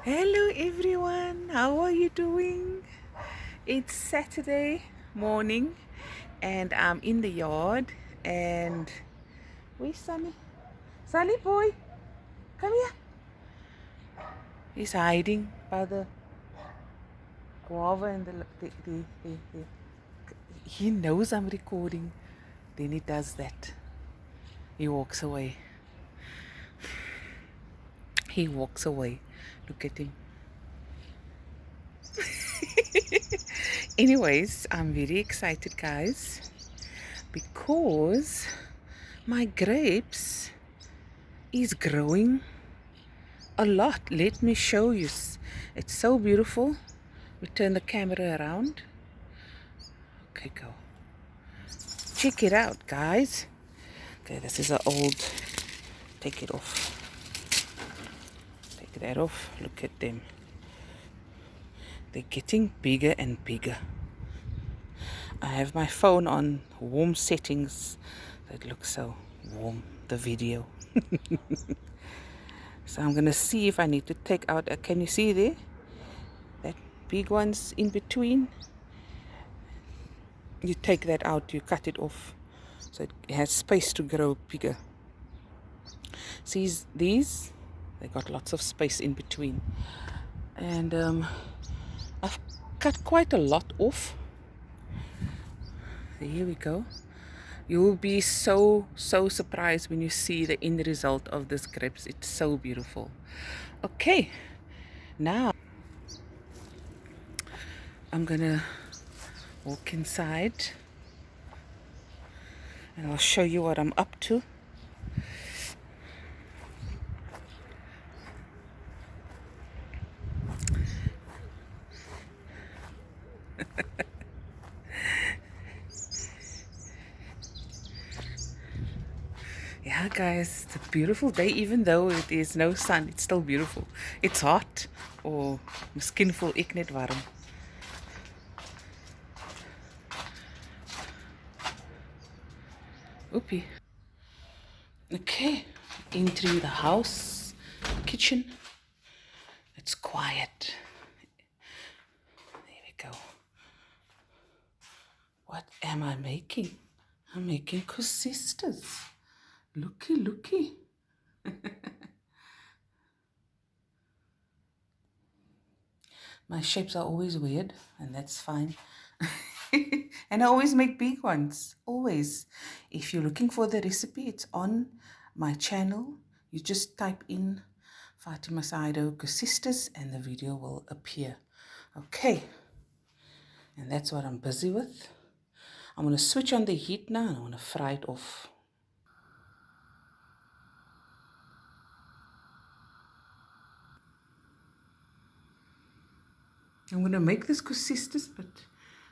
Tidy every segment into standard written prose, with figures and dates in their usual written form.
Hello everyone, how are you doing? It's Saturday morning and I'm in the yard and where's Sunny? Sunny boy, come here. He's hiding by the guava and the he knows I'm recording. Then he does that. He walks away. He walks away. Look at him. Anyways, I'm very excited guys because my grapes is growing a lot. Let me show you. It's so beautiful. We turn the camera around. Okay, go. Check it out, guys. Okay, this is an old. Take it off. Take that off. Look at them. They're getting bigger and bigger. I have my phone on warm settings. It looks so warm, the video. So I'm gonna see if I need to take out. Can you see there? That big one's in between. You take that out, you cut it off, so it has space to grow bigger. See these? They got lots of space in between, and I've cut quite a lot off. Here we go. You will be so surprised when you see the end result of this grapes. It's so beautiful. Okay, now I'm gonna walk inside and I'll show you what I'm up to. Yeah, guys, it's a beautiful day. Even though it is no sun, it's still beautiful. It's hot, or miskien voel ek net warm. Oopie. Okay, into the house, kitchen. It's quiet. There we go. What am I making? I'm making Koesisters. Looky. My shapes are always weird, and that's fine. And I always make big ones, always. If you're looking for the recipe, it's on my channel. You just type in Fatima Sydow Koesisters and the video will appear. Okay, and that's what I'm busy with. I'm going to switch on the heat now and I want to fry it off. I'm going to make this Koesisters, but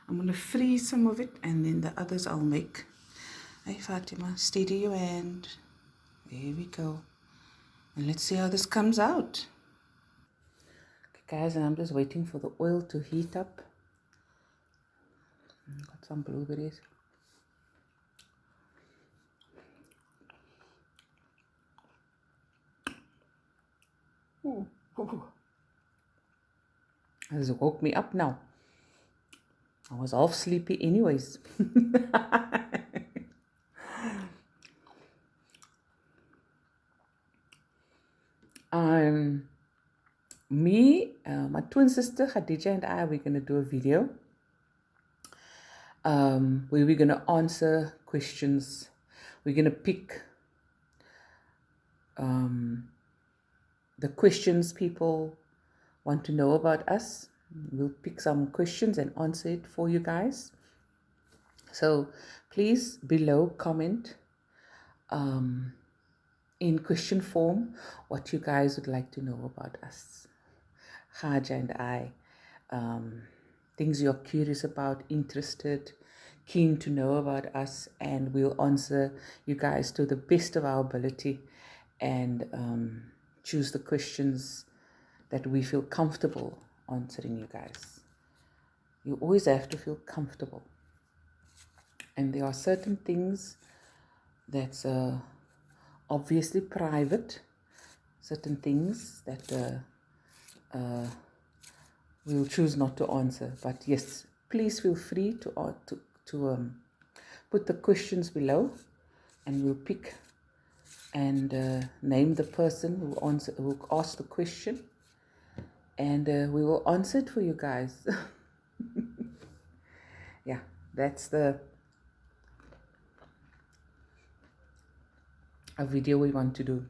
I'm going to freeze some of it and then the others I'll make. Hey Fatima, steady your hand. There we go. And let's see how this comes out. Okay guys, and I'm just waiting for the oil to heat up. Got some blueberries. Ooh. This woke me up now. I was half sleepy anyways. My twin sister Khadija and I, we're going to do a video where we're going to answer questions. We're going to pick the questions people want to know about us. We'll pick some questions and answer it for you guys. So please below comment in question form what you guys would like to know about us, Khaja and I, things you're curious about, interested, keen to know about us, and we'll answer you guys to the best of our ability and choose the questions that we feel comfortable answering you guys. You always have to feel comfortable. And there are certain things that's obviously private, certain things that we'll choose not to answer. But yes, please feel free to put the questions below, and we'll pick and name the person who asked the question, and we will answer it for you guys. Yeah, that's a video we want to do.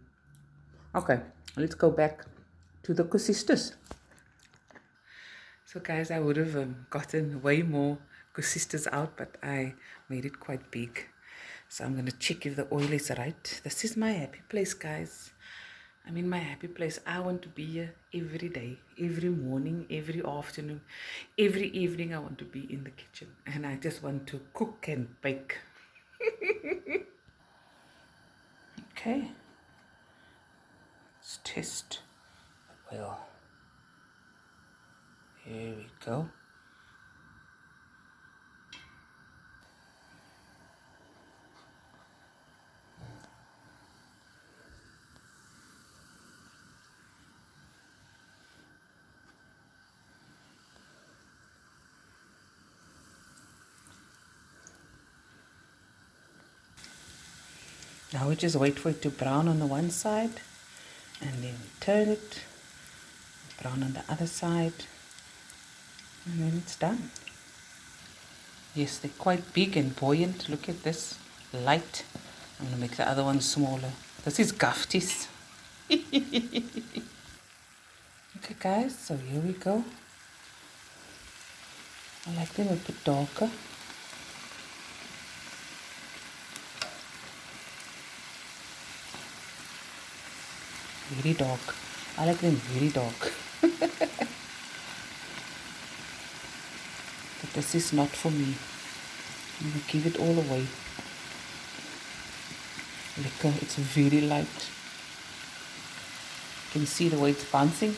Okay, let's go back to the Koesisters. So guys, I would have gotten way more Koesisters out, but I made it quite big. So I'm going to check if the oil is right. This is my happy place, guys. I'm in my happy place. I want to be here every day, every morning, every afternoon, every evening. I want to be in the kitchen, and I just want to cook and bake. Okay, let's test the oil. Here we go. Now we just wait for it to brown on the one side, and then turn it, brown on the other side, and then it's done. Yes, they're quite big and buoyant. Look at this light. I'm going to make the other one smaller. This is gafties. Okay guys, so here we go. I like them a bit darker. Very dark. I like them very dark. But this is not for me. I'm going to give it all away. Lekker, it's very light. You can see the way it's bouncing.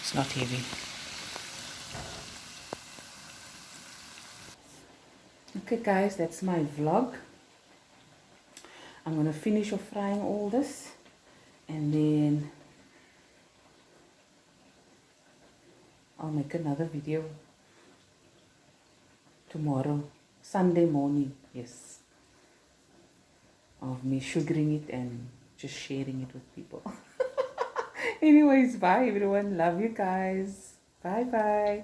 It's not heavy. Okay guys, that's my vlog. I'm going to finish off frying all this, and then I'll make another video tomorrow, Sunday morning, yes, of me sugaring it and just sharing it with people. Anyways, bye everyone. Love you guys. Bye bye.